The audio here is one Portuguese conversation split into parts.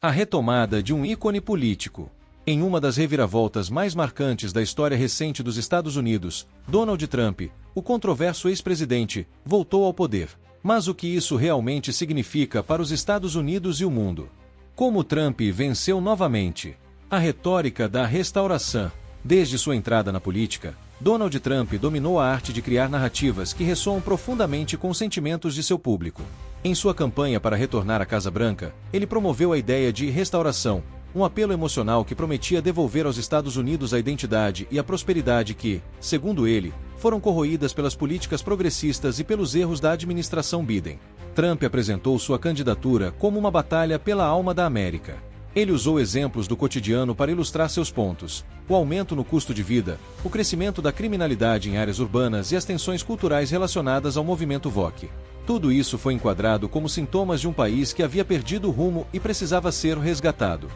A retomada de um ícone político. Em uma das reviravoltas mais marcantes da história recente dos Estados Unidos, Donald Trump, o controverso ex-presidente, voltou ao poder. Mas o que isso realmente significa para os Estados Unidos e o mundo? Como Trump venceu novamente? A retórica da restauração. Desde sua entrada na política, Donald Trump dominou a arte de criar narrativas que ressoam profundamente com os sentimentos de seu público. Em sua campanha para retornar à Casa Branca, ele promoveu a ideia de restauração, um apelo emocional que prometia devolver aos Estados Unidos a identidade e a prosperidade que, segundo ele, foram corroídas pelas políticas progressistas e pelos erros da administração Biden. Trump apresentou sua candidatura como uma batalha pela alma da América. Ele usou exemplos do cotidiano para ilustrar seus pontos: o aumento no custo de vida, o crescimento da criminalidade em áreas urbanas e as tensões culturais relacionadas ao movimento woke. Tudo isso foi enquadrado como sintomas de um país que havia perdido o rumo e precisava ser resgatado.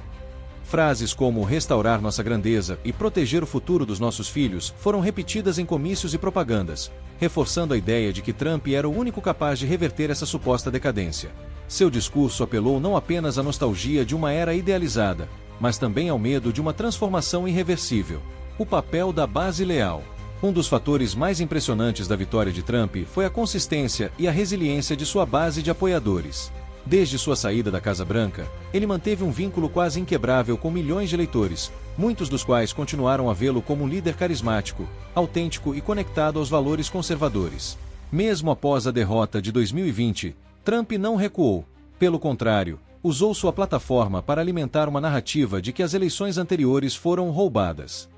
Frases como restaurar nossa grandeza e proteger o futuro dos nossos filhos foram repetidas em comícios e propagandas, reforçando a ideia de que Trump era o único capaz de reverter essa suposta decadência. Seu discurso apelou não apenas à nostalgia de uma era idealizada, mas também ao medo de uma transformação irreversível. O papel da base leal. Um dos fatores mais impressionantes da vitória de Trump foi a consistência e a resiliência de sua base de apoiadores. Desde sua saída da Casa Branca, ele manteve um vínculo quase inquebrável com milhões de eleitores, muitos dos quais continuaram a vê-lo como um líder carismático, autêntico e conectado aos valores conservadores. Mesmo após a derrota de 2020, Trump não recuou. Pelo contrário, usou sua plataforma para alimentar uma narrativa de que as eleições anteriores foram roubadas.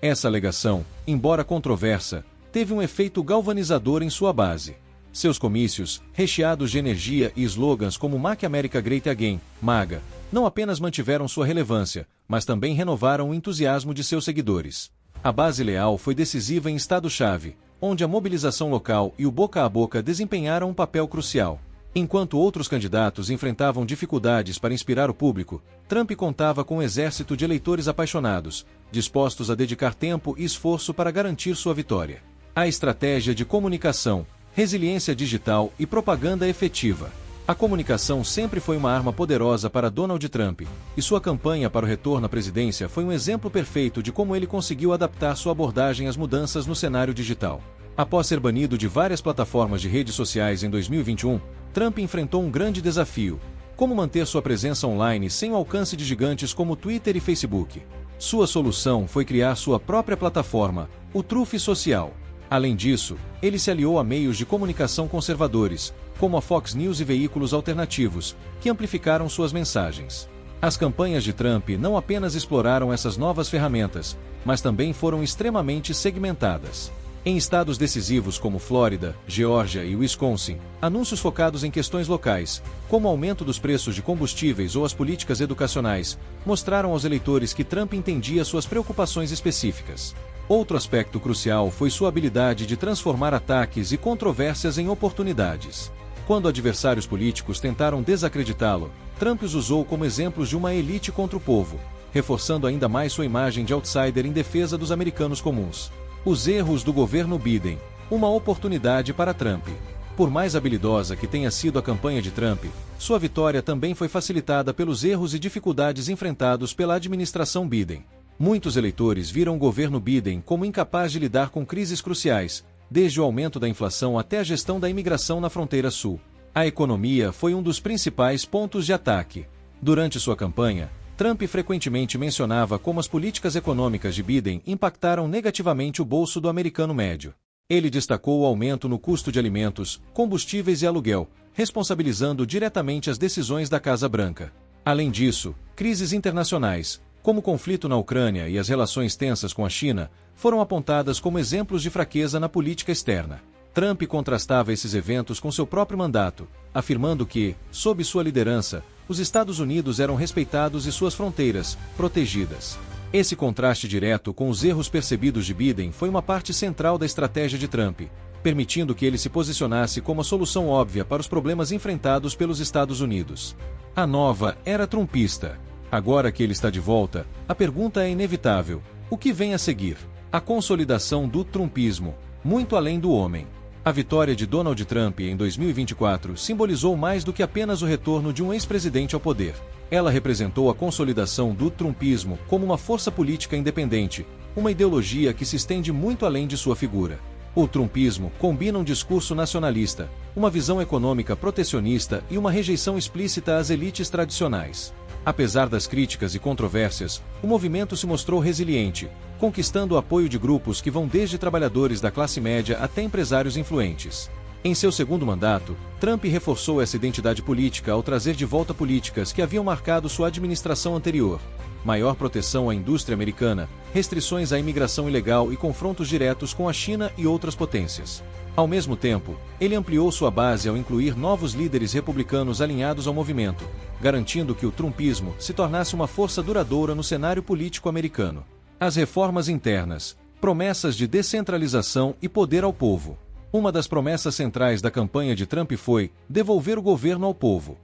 Essa alegação, embora controversa, teve um efeito galvanizador em sua base. Seus comícios, recheados de energia e slogans como Make America Great Again, MAGA, não apenas mantiveram sua relevância, mas também renovaram o entusiasmo de seus seguidores. A base leal foi decisiva em estado-chave, onde a mobilização local e o boca a boca desempenharam um papel crucial. Enquanto outros candidatos enfrentavam dificuldades para inspirar o público, Trump contava com um exército de eleitores apaixonados, dispostos a dedicar tempo e esforço para garantir sua vitória. A estratégia de comunicação, resiliência digital e propaganda efetiva. A comunicação sempre foi uma arma poderosa para Donald Trump, e sua campanha para o retorno à presidência foi um exemplo perfeito de como ele conseguiu adaptar sua abordagem às mudanças no cenário digital. Após ser banido de várias plataformas de redes sociais em 2021, Trump enfrentou um grande desafio: como manter sua presença online sem o alcance de gigantes como Twitter e Facebook. Sua solução foi criar sua própria plataforma, o Truth Social. Além disso, ele se aliou a meios de comunicação conservadores, como a Fox News e veículos alternativos, que amplificaram suas mensagens. As campanhas de Trump não apenas exploraram essas novas ferramentas, mas também foram extremamente segmentadas. Em estados decisivos como Flórida, Geórgia e Wisconsin, anúncios focados em questões locais, como o aumento dos preços de combustíveis ou as políticas educacionais, mostraram aos eleitores que Trump entendia suas preocupações específicas. Outro aspecto crucial foi sua habilidade de transformar ataques e controvérsias em oportunidades. Quando adversários políticos tentaram desacreditá-lo, Trump os usou como exemplos de uma elite contra o povo, reforçando ainda mais sua imagem de outsider em defesa dos americanos comuns. Os erros do governo Biden, uma oportunidade para Trump. Por mais habilidosa que tenha sido a campanha de Trump, sua vitória também foi facilitada pelos erros e dificuldades enfrentados pela administração Biden. Muitos eleitores viram o governo Biden como incapaz de lidar com crises cruciais, desde o aumento da inflação até a gestão da imigração na fronteira sul. A economia foi um dos principais pontos de ataque. Durante sua campanha, Trump frequentemente mencionava como as políticas econômicas de Biden impactaram negativamente o bolso do americano médio. Ele destacou o aumento no custo de alimentos, combustíveis e aluguel, responsabilizando diretamente as decisões da Casa Branca. Além disso, crises internacionais, como o conflito na Ucrânia e as relações tensas com a China, foram apontadas como exemplos de fraqueza na política externa. Trump contrastava esses eventos com seu próprio mandato, afirmando que, sob sua liderança, os Estados Unidos eram respeitados e suas fronteiras, protegidas. Esse contraste direto com os erros percebidos de Biden foi uma parte central da estratégia de Trump, permitindo que ele se posicionasse como a solução óbvia para os problemas enfrentados pelos Estados Unidos. A nova era trumpista. Agora que ele está de volta, a pergunta é inevitável: o que vem a seguir? A consolidação do trumpismo, muito além do homem. A vitória de Donald Trump em 2024 simbolizou mais do que apenas o retorno de um ex-presidente ao poder. Ela representou a consolidação do trumpismo como uma força política independente, uma ideologia que se estende muito além de sua figura. O trumpismo combina um discurso nacionalista, uma visão econômica protecionista e uma rejeição explícita às elites tradicionais. Apesar das críticas e controvérsias, o movimento se mostrou resiliente, conquistando o apoio de grupos que vão desde trabalhadores da classe média até empresários influentes. Em seu segundo mandato, Trump reforçou essa identidade política ao trazer de volta políticas que haviam marcado sua administração anterior: maior proteção à indústria americana, restrições à imigração ilegal e confrontos diretos com a China e outras potências. Ao mesmo tempo, ele ampliou sua base ao incluir novos líderes republicanos alinhados ao movimento, garantindo que o trumpismo se tornasse uma força duradoura no cenário político americano. As reformas internas, promessas de descentralização e poder ao povo. Uma das promessas centrais da campanha de Trump foi devolver o governo ao povo.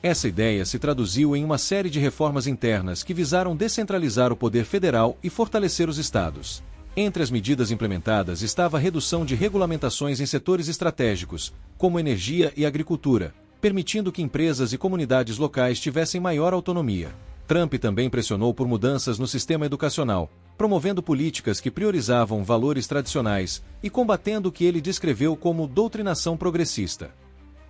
Essa ideia se traduziu em uma série de reformas internas que visaram descentralizar o poder federal e fortalecer os estados. Entre as medidas implementadas estava a redução de regulamentações em setores estratégicos, como energia e agricultura, permitindo que empresas e comunidades locais tivessem maior autonomia. Trump também pressionou por mudanças no sistema educacional, promovendo políticas que priorizavam valores tradicionais e combatendo o que ele descreveu como doutrinação progressista.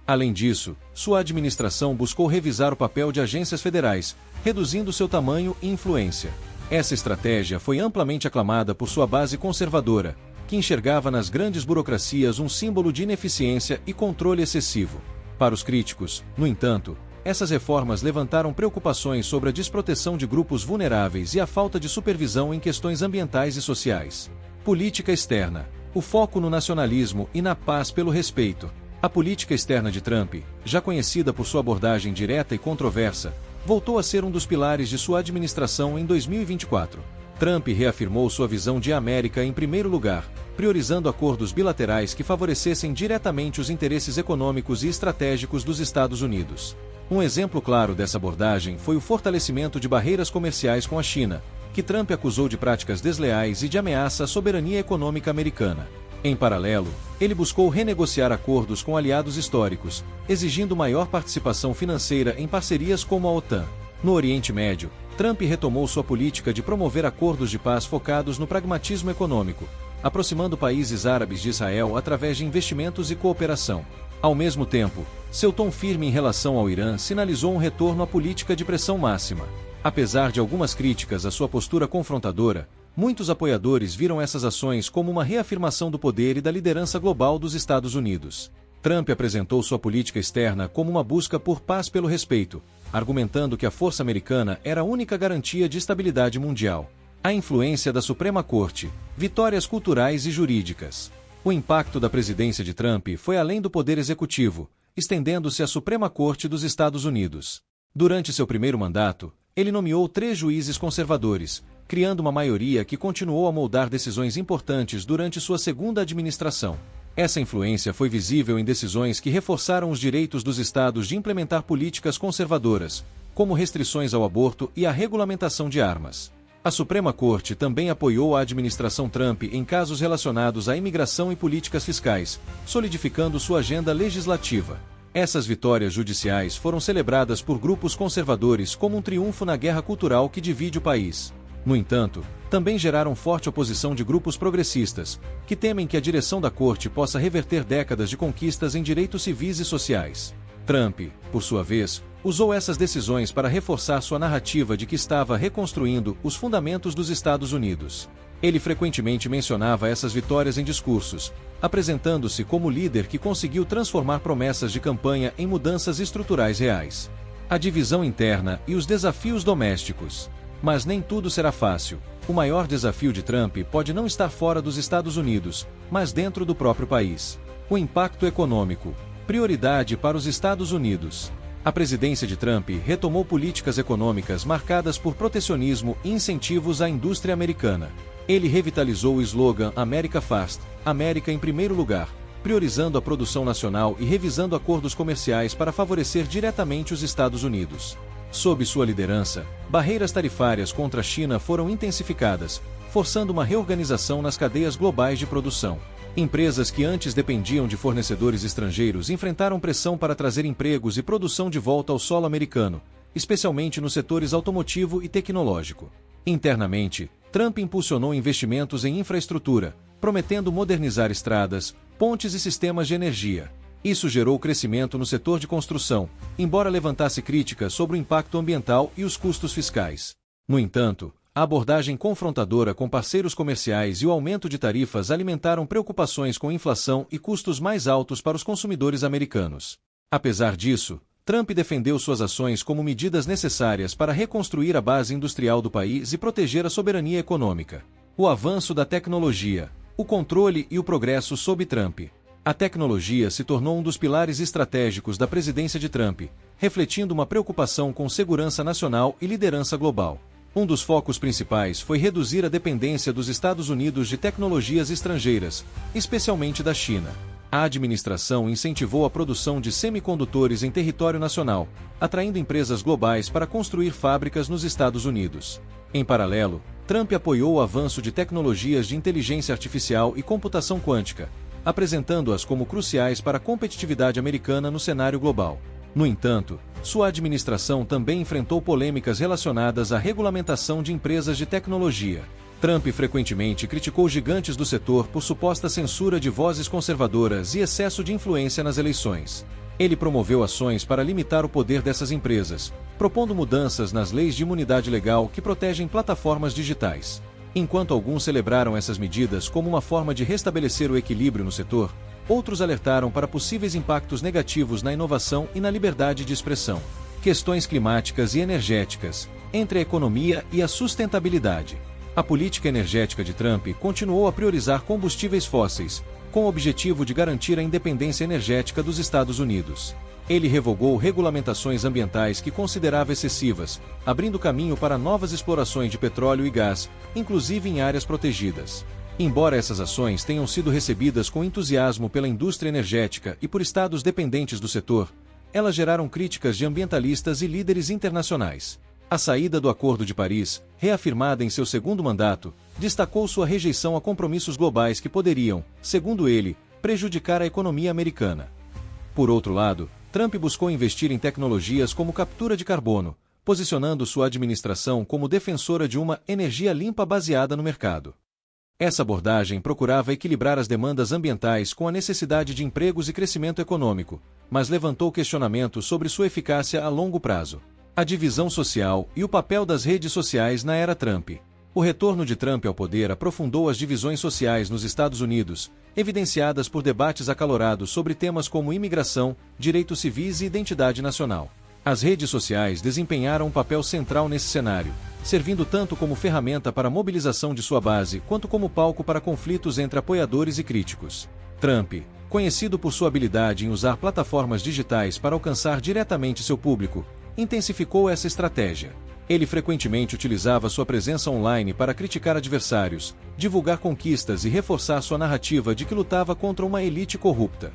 Além disso, sua administração buscou revisar o papel de agências federais, reduzindo seu tamanho e influência. Essa estratégia foi amplamente aclamada por sua base conservadora, que enxergava nas grandes burocracias um símbolo de ineficiência e controle excessivo. Para os críticos, no entanto, essas reformas levantaram preocupações sobre a desproteção de grupos vulneráveis e a falta de supervisão em questões ambientais e sociais. Política externa. O foco no nacionalismo e na paz pelo respeito. A política externa de Trump, já conhecida por sua abordagem direta e controversa, voltou a ser um dos pilares de sua administração em 2024. Trump reafirmou sua visão de América em primeiro lugar, priorizando acordos bilaterais que favorecessem diretamente os interesses econômicos e estratégicos dos Estados Unidos. Um exemplo claro dessa abordagem foi o fortalecimento de barreiras comerciais com a China, que Trump acusou de práticas desleais e de ameaça à soberania econômica americana. Em paralelo, ele buscou renegociar acordos com aliados históricos, exigindo maior participação financeira em parcerias como a OTAN. No Oriente Médio, Trump retomou sua política de promover acordos de paz focados no pragmatismo econômico, aproximando países árabes de Israel através de investimentos e cooperação. Ao mesmo tempo, seu tom firme em relação ao Irã sinalizou um retorno à política de pressão máxima. Apesar de algumas críticas à sua postura confrontadora, muitos apoiadores viram essas ações como uma reafirmação do poder e da liderança global dos Estados Unidos. Trump apresentou sua política externa como uma busca por paz pelo respeito, argumentando que a força americana era a única garantia de estabilidade mundial. A influência da Suprema Corte, vitórias culturais e jurídicas. O impacto da presidência de Trump foi além do poder executivo, estendendo-se à Suprema Corte dos Estados Unidos. Durante seu primeiro mandato, ele nomeou 3 juízes conservadores, criando uma maioria que continuou a moldar decisões importantes durante sua segunda administração. Essa influência foi visível em decisões que reforçaram os direitos dos estados de implementar políticas conservadoras, como restrições ao aborto e a regulamentação de armas. A Suprema Corte também apoiou a administração Trump em casos relacionados à imigração e políticas fiscais, solidificando sua agenda legislativa. Essas vitórias judiciais foram celebradas por grupos conservadores como um triunfo na guerra cultural que divide o país. No entanto, também geraram forte oposição de grupos progressistas, que temem que a direção da corte possa reverter décadas de conquistas em direitos civis e sociais. Trump, por sua vez, usou essas decisões para reforçar sua narrativa de que estava reconstruindo os fundamentos dos Estados Unidos. Ele frequentemente mencionava essas vitórias em discursos, apresentando-se como líder que conseguiu transformar promessas de campanha em mudanças estruturais reais. A divisão interna e os desafios domésticos. Mas nem tudo será fácil. O maior desafio de Trump pode não estar fora dos Estados Unidos, mas dentro do próprio país. O impacto econômico. Prioridade para os Estados Unidos. A presidência de Trump retomou políticas econômicas marcadas por protecionismo e incentivos à indústria americana. Ele revitalizou o slogan America First, América em primeiro lugar, priorizando a produção nacional e revisando acordos comerciais para favorecer diretamente os Estados Unidos. Sob sua liderança, barreiras tarifárias contra a China foram intensificadas, forçando uma reorganização nas cadeias globais de produção. Empresas que antes dependiam de fornecedores estrangeiros enfrentaram pressão para trazer empregos e produção de volta ao solo americano, especialmente nos setores automotivo e tecnológico. Internamente, Trump impulsionou investimentos em infraestrutura, prometendo modernizar estradas, pontes e sistemas de energia. Isso gerou crescimento no setor de construção, embora levantasse críticas sobre o impacto ambiental e os custos fiscais. No entanto, a abordagem confrontadora com parceiros comerciais e o aumento de tarifas alimentaram preocupações com inflação e custos mais altos para os consumidores americanos. Apesar disso, Trump defendeu suas ações como medidas necessárias para reconstruir a base industrial do país e proteger a soberania econômica. O avanço da tecnologia, o controle e o progresso sob Trump. A tecnologia se tornou um dos pilares estratégicos da presidência de Trump, refletindo uma preocupação com segurança nacional e liderança global. Um dos focos principais foi reduzir a dependência dos Estados Unidos de tecnologias estrangeiras, especialmente da China. A administração incentivou a produção de semicondutores em território nacional, atraindo empresas globais para construir fábricas nos Estados Unidos. Em paralelo, Trump apoiou o avanço de tecnologias de inteligência artificial e computação quântica, apresentando-as como cruciais para a competitividade americana no cenário global. No entanto, sua administração também enfrentou polêmicas relacionadas à regulamentação de empresas de tecnologia. Trump frequentemente criticou gigantes do setor por suposta censura de vozes conservadoras e excesso de influência nas eleições. Ele promoveu ações para limitar o poder dessas empresas, propondo mudanças nas leis de imunidade legal que protegem plataformas digitais. Enquanto alguns celebraram essas medidas como uma forma de restabelecer o equilíbrio no setor, outros alertaram para possíveis impactos negativos na inovação e na liberdade de expressão. Questões climáticas e energéticas, entre a economia e a sustentabilidade. A política energética de Trump continuou a priorizar combustíveis fósseis, com o objetivo de garantir a independência energética dos Estados Unidos. Ele revogou regulamentações ambientais que considerava excessivas, abrindo caminho para novas explorações de petróleo e gás, inclusive em áreas protegidas. Embora essas ações tenham sido recebidas com entusiasmo pela indústria energética e por estados dependentes do setor, elas geraram críticas de ambientalistas e líderes internacionais. A saída do Acordo de Paris, reafirmada em seu segundo mandato, destacou sua rejeição a compromissos globais que poderiam, segundo ele, prejudicar a economia americana. Por outro lado, Trump buscou investir em tecnologias como captura de carbono, posicionando sua administração como defensora de uma energia limpa baseada no mercado. Essa abordagem procurava equilibrar as demandas ambientais com a necessidade de empregos e crescimento econômico, mas levantou questionamentos sobre sua eficácia a longo prazo. A divisão social e o papel das redes sociais na era Trump. O retorno de Trump ao poder aprofundou as divisões sociais nos Estados Unidos, evidenciadas por debates acalorados sobre temas como imigração, direitos civis e identidade nacional. As redes sociais desempenharam um papel central nesse cenário, servindo tanto como ferramenta para a mobilização de sua base quanto como palco para conflitos entre apoiadores e críticos. Trump, conhecido por sua habilidade em usar plataformas digitais para alcançar diretamente seu público, intensificou essa estratégia. Ele frequentemente utilizava sua presença online para criticar adversários, divulgar conquistas e reforçar sua narrativa de que lutava contra uma elite corrupta.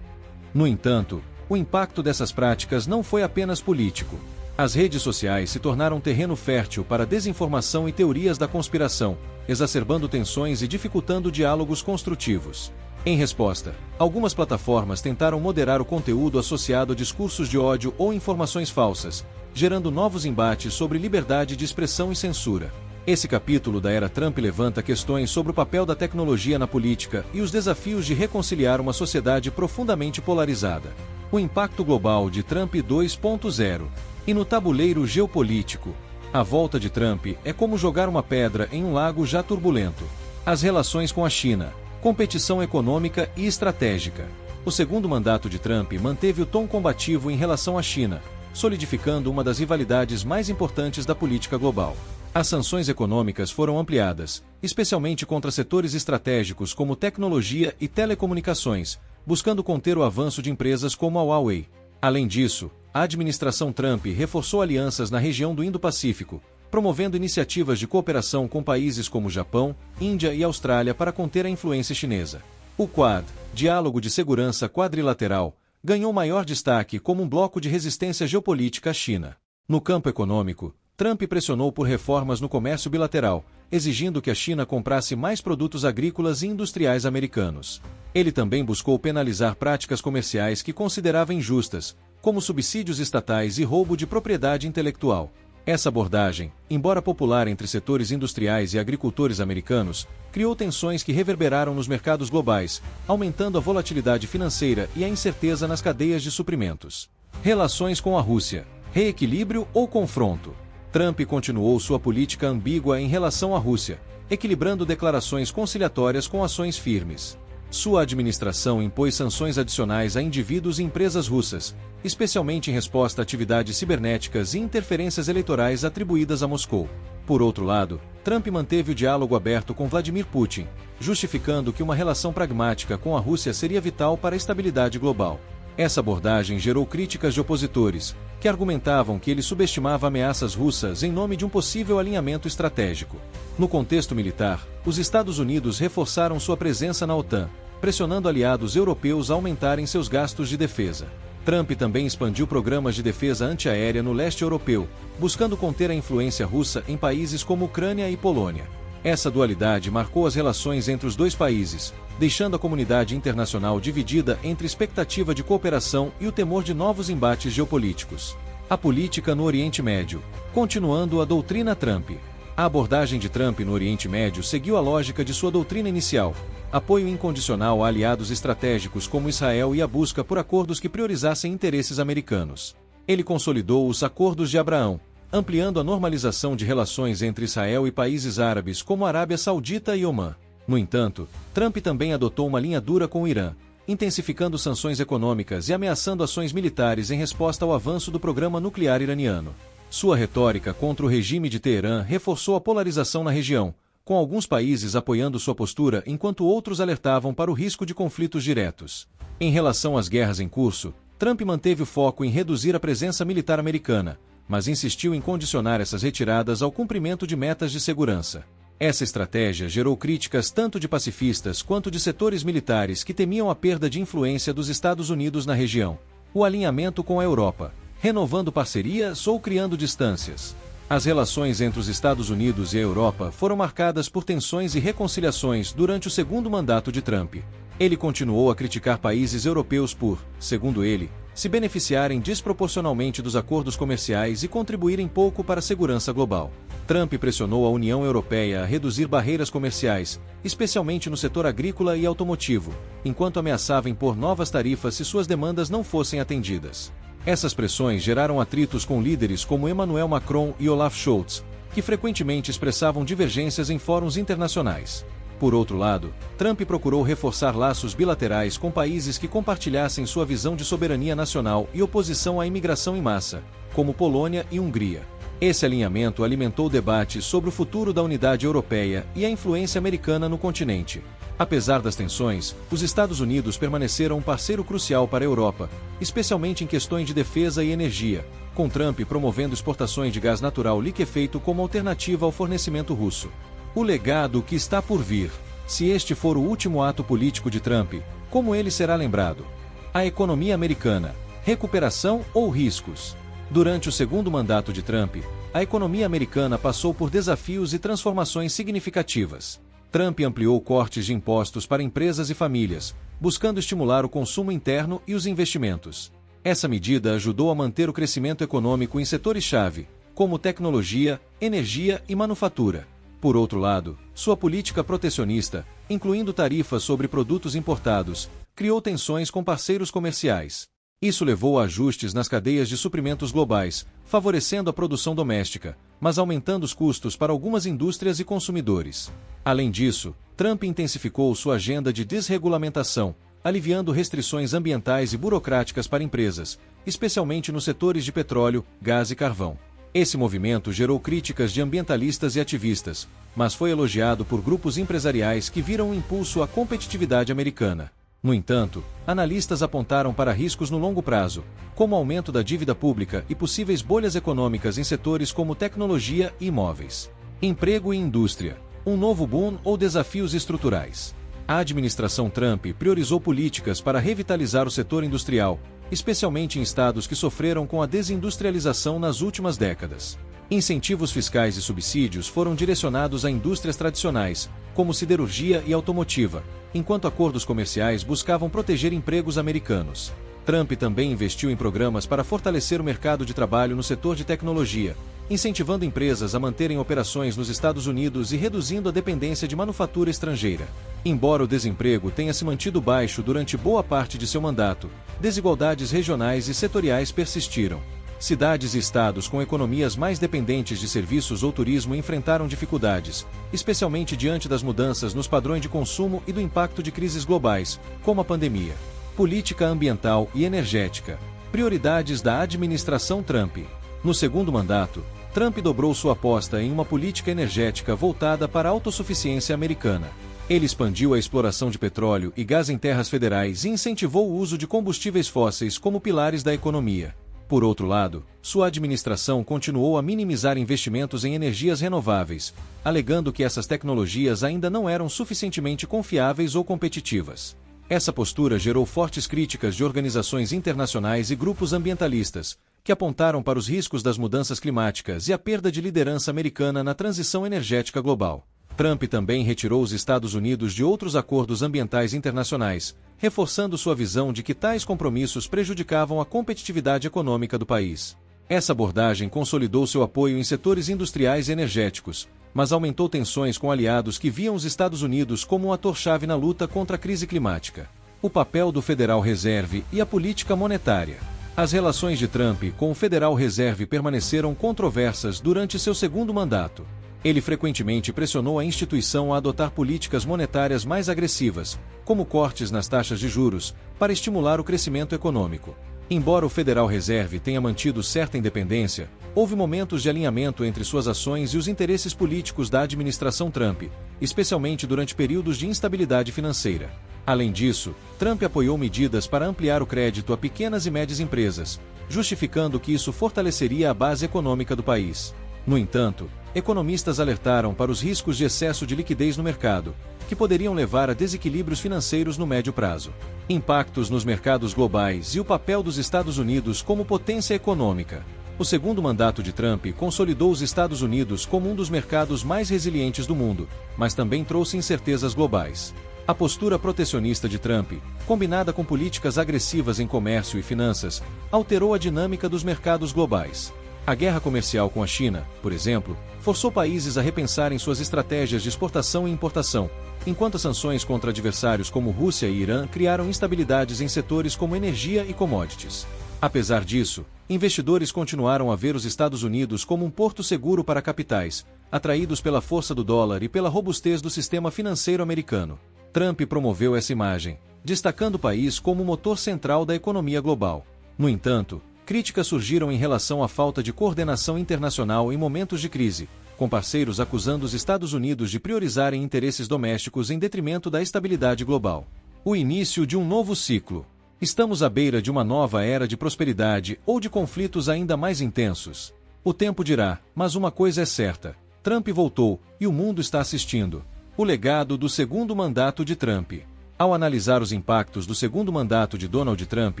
No entanto, o impacto dessas práticas não foi apenas político. As redes sociais se tornaram um terreno fértil para desinformação e teorias da conspiração, exacerbando tensões e dificultando diálogos construtivos. Em resposta, algumas plataformas tentaram moderar o conteúdo associado a discursos de ódio ou informações falsas, gerando novos embates sobre liberdade de expressão e censura. Esse capítulo da era Trump levanta questões sobre o papel da tecnologia na política e os desafios de reconciliar uma sociedade profundamente polarizada. O impacto global de Trump 2.0. E no tabuleiro geopolítico, a volta de Trump é como jogar uma pedra em um lago já turbulento. As relações com a China, competição econômica e estratégica. O segundo mandato de Trump manteve o tom combativo em relação à China, solidificando uma das rivalidades mais importantes da política global. As sanções econômicas foram ampliadas, especialmente contra setores estratégicos como tecnologia e telecomunicações, buscando conter o avanço de empresas como a Huawei. Além disso, a administração Trump reforçou alianças na região do Indo-Pacífico, promovendo iniciativas de cooperação com países como Japão, Índia e Austrália para conter a influência chinesa. O Quad, Diálogo de Segurança Quadrilateral, ganhou maior destaque como um bloco de resistência geopolítica à China. No campo econômico, Trump pressionou por reformas no comércio bilateral, exigindo que a China comprasse mais produtos agrícolas e industriais americanos. Ele também buscou penalizar práticas comerciais que considerava injustas, como subsídios estatais e roubo de propriedade intelectual. Essa abordagem, embora popular entre setores industriais e agricultores americanos, criou tensões que reverberaram nos mercados globais, aumentando a volatilidade financeira e a incerteza nas cadeias de suprimentos. Relações com a Rússia: reequilíbrio ou confronto? Trump continuou sua política ambígua em relação à Rússia, equilibrando declarações conciliatórias com ações firmes. Sua administração impôs sanções adicionais a indivíduos e empresas russas, especialmente em resposta a atividades cibernéticas e interferências eleitorais atribuídas a Moscou. Por outro lado, Trump manteve o diálogo aberto com Vladimir Putin, justificando que uma relação pragmática com a Rússia seria vital para a estabilidade global. Essa abordagem gerou críticas de opositores, que argumentavam que ele subestimava ameaças russas em nome de um possível alinhamento estratégico. No contexto militar, os Estados Unidos reforçaram sua presença na OTAN, pressionando aliados europeus a aumentarem seus gastos de defesa. Trump também expandiu programas de defesa antiaérea no leste europeu, buscando conter a influência russa em países como Ucrânia e Polônia. Essa dualidade marcou as relações entre os dois países, deixando a comunidade internacional dividida entre expectativa de cooperação e o temor de novos embates geopolíticos. A política no Oriente Médio. Continuando a doutrina Trump. A abordagem de Trump no Oriente Médio seguiu a lógica de sua doutrina inicial: apoio incondicional a aliados estratégicos como Israel e a busca por acordos que priorizassem interesses americanos. Ele consolidou os Acordos de Abraão, ampliando a normalização de relações entre Israel e países árabes como Arábia Saudita e Omã. No entanto, Trump também adotou uma linha dura com o Irã, intensificando sanções econômicas e ameaçando ações militares em resposta ao avanço do programa nuclear iraniano. Sua retórica contra o regime de Teherã reforçou a polarização na região, com alguns países apoiando sua postura enquanto outros alertavam para o risco de conflitos diretos. Em relação às guerras em curso, Trump manteve o foco em reduzir a presença militar americana, mas insistiu em condicionar essas retiradas ao cumprimento de metas de segurança. Essa estratégia gerou críticas tanto de pacifistas quanto de setores militares que temiam a perda de influência dos Estados Unidos na região. O alinhamento com a Europa, renovando parcerias ou criando distâncias. As relações entre os Estados Unidos e a Europa foram marcadas por tensões e reconciliações durante o segundo mandato de Trump. Ele continuou a criticar países europeus por, segundo ele, se beneficiarem desproporcionalmente dos acordos comerciais e contribuírem pouco para a segurança global. Trump pressionou a União Europeia a reduzir barreiras comerciais, especialmente no setor agrícola e automotivo, enquanto ameaçava impor novas tarifas se suas demandas não fossem atendidas. Essas pressões geraram atritos com líderes como Emmanuel Macron e Olaf Scholz, que frequentemente expressavam divergências em fóruns internacionais. Por outro lado, Trump procurou reforçar laços bilaterais com países que compartilhassem sua visão de soberania nacional e oposição à imigração em massa, como Polônia e Hungria. Esse alinhamento alimentou debates sobre o futuro da unidade europeia e a influência americana no continente. Apesar das tensões, os Estados Unidos permaneceram um parceiro crucial para a Europa, especialmente em questões de defesa e energia, com Trump promovendo exportações de gás natural liquefeito como alternativa ao fornecimento russo. O legado que está por vir. Se este for o último ato político de Trump, como ele será lembrado? A economia americana. Recuperação ou riscos? Durante o segundo mandato de Trump, a economia americana passou por desafios e transformações significativas. Trump ampliou cortes de impostos para empresas e famílias, buscando estimular o consumo interno e os investimentos. Essa medida ajudou a manter o crescimento econômico em setores-chave, como tecnologia, energia e manufatura. Por outro lado, sua política protecionista, incluindo tarifas sobre produtos importados, criou tensões com parceiros comerciais. Isso levou a ajustes nas cadeias de suprimentos globais, favorecendo a produção doméstica, mas aumentando os custos para algumas indústrias e consumidores. Além disso, Trump intensificou sua agenda de desregulamentação, aliviando restrições ambientais e burocráticas para empresas, especialmente nos setores de petróleo, gás e carvão. Esse movimento gerou críticas de ambientalistas e ativistas, mas foi elogiado por grupos empresariais que viram um impulso à competitividade americana. No entanto, analistas apontaram para riscos no longo prazo, como aumento da dívida pública e possíveis bolhas econômicas em setores como tecnologia e imóveis. Emprego e indústria. Um novo boom ou desafios estruturais? A administração Trump priorizou políticas para revitalizar o setor industrial, especialmente em estados que sofreram com a desindustrialização nas últimas décadas. Incentivos fiscais e subsídios foram direcionados a indústrias tradicionais, como siderurgia e automotiva, enquanto acordos comerciais buscavam proteger empregos americanos. Trump também investiu em programas para fortalecer o mercado de trabalho no setor de tecnologia, incentivando empresas a manterem operações nos Estados Unidos e reduzindo a dependência de manufatura estrangeira. Embora o desemprego tenha se mantido baixo durante boa parte de seu mandato, desigualdades regionais e setoriais persistiram. Cidades e estados com economias mais dependentes de serviços ou turismo enfrentaram dificuldades, especialmente diante das mudanças nos padrões de consumo e do impacto de crises globais, como a pandemia. Política ambiental e energética. Prioridades da administração Trump. No segundo mandato, Trump dobrou sua aposta em uma política energética voltada para a autossuficiência americana. Ele expandiu a exploração de petróleo e gás em terras federais e incentivou o uso de combustíveis fósseis como pilares da economia. Por outro lado, sua administração continuou a minimizar investimentos em energias renováveis, alegando que essas tecnologias ainda não eram suficientemente confiáveis ou competitivas. Essa postura gerou fortes críticas de organizações internacionais e grupos ambientalistas, que apontaram para os riscos das mudanças climáticas e a perda de liderança americana na transição energética global. Trump também retirou os Estados Unidos de outros acordos ambientais internacionais, reforçando sua visão de que tais compromissos prejudicavam a competitividade econômica do país. Essa abordagem consolidou seu apoio em setores industriais e energéticos, mas aumentou tensões com aliados que viam os Estados Unidos como um ator-chave na luta contra a crise climática. O papel do Federal Reserve e a política monetária. As relações de Trump com o Federal Reserve permaneceram controversas durante seu segundo mandato. Ele frequentemente pressionou a instituição a adotar políticas monetárias mais agressivas, como cortes nas taxas de juros, para estimular o crescimento econômico. Embora o Federal Reserve tenha mantido certa independência, houve momentos de alinhamento entre suas ações e os interesses políticos da administração Trump, especialmente durante períodos de instabilidade financeira. Além disso, Trump apoiou medidas para ampliar o crédito a pequenas e médias empresas, justificando que isso fortaleceria a base econômica do país. No entanto, economistas alertaram para os riscos de excesso de liquidez no mercado, que poderiam levar a desequilíbrios financeiros no médio prazo. Impactos nos mercados globais e o papel dos Estados Unidos como potência econômica. O segundo mandato de Trump consolidou os Estados Unidos como um dos mercados mais resilientes do mundo, mas também trouxe incertezas globais. A postura protecionista de Trump, combinada com políticas agressivas em comércio e finanças, alterou a dinâmica dos mercados globais. A guerra comercial com a China, por exemplo, forçou países a repensarem suas estratégias de exportação e importação, enquanto as sanções contra adversários como Rússia e Irã criaram instabilidades em setores como energia e commodities. Apesar disso, investidores continuaram a ver os Estados Unidos como um porto seguro para capitais, atraídos pela força do dólar e pela robustez do sistema financeiro americano. Trump promoveu essa imagem, destacando o país como o motor central da economia global. No entanto, críticas surgiram em relação à falta de coordenação internacional em momentos de crise, com parceiros acusando os Estados Unidos de priorizarem interesses domésticos em detrimento da estabilidade global. O início de um novo ciclo. Estamos à beira de uma nova era de prosperidade ou de conflitos ainda mais intensos. O tempo dirá, mas uma coisa é certa: Trump voltou, e o mundo está assistindo. O legado do segundo mandato de Trump. Ao analisar os impactos do segundo mandato de Donald Trump,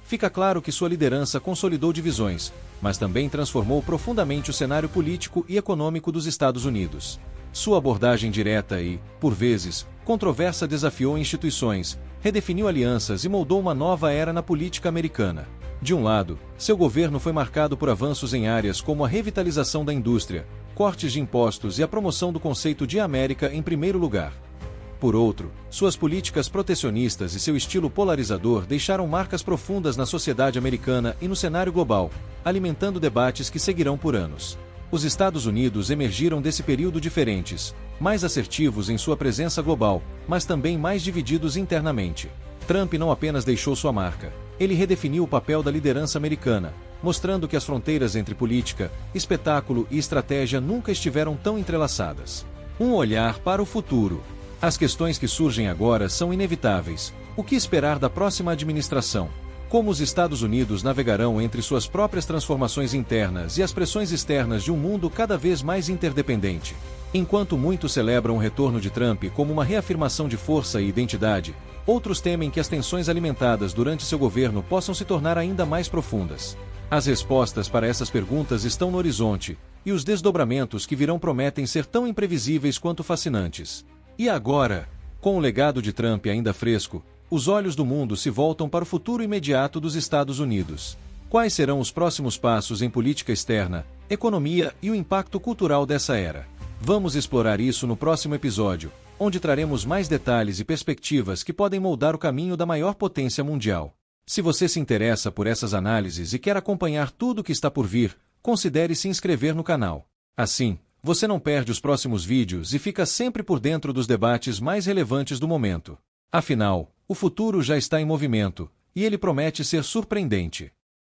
fica claro que sua liderança consolidou divisões, mas também transformou profundamente o cenário político e econômico dos Estados Unidos. Sua abordagem direta e, por vezes, controversa desafiou instituições, redefiniu alianças e moldou uma nova era na política americana. De um lado, seu governo foi marcado por avanços em áreas como a revitalização da indústria, cortes de impostos e a promoção do conceito de América em primeiro lugar. Por outro, suas políticas protecionistas e seu estilo polarizador deixaram marcas profundas na sociedade americana e no cenário global, alimentando debates que seguirão por anos. Os Estados Unidos emergiram desse período diferentes, mais assertivos em sua presença global, mas também mais divididos internamente. Trump não apenas deixou sua marca, ele redefiniu o papel da liderança americana, mostrando que as fronteiras entre política, espetáculo e estratégia nunca estiveram tão entrelaçadas. Um olhar para o futuro. As questões que surgem agora são inevitáveis. O que esperar da próxima administração? Como os Estados Unidos navegarão entre suas próprias transformações internas e as pressões externas de um mundo cada vez mais interdependente? Enquanto muitos celebram o retorno de Trump como uma reafirmação de força e identidade, outros temem que as tensões alimentadas durante seu governo possam se tornar ainda mais profundas. As respostas para essas perguntas estão no horizonte, e os desdobramentos que virão prometem ser tão imprevisíveis quanto fascinantes. E agora, com o legado de Trump ainda fresco, os olhos do mundo se voltam para o futuro imediato dos Estados Unidos. Quais serão os próximos passos em política externa, economia e o impacto cultural dessa era? Vamos explorar isso no próximo episódio, onde traremos mais detalhes e perspectivas que podem moldar o caminho da maior potência mundial. Se você se interessa por essas análises e quer acompanhar tudo o que está por vir, considere se inscrever no canal. Assim, você não perde os próximos vídeos e fica sempre por dentro dos debates mais relevantes do momento. Afinal, o futuro já está em movimento, e ele promete ser surpreendente.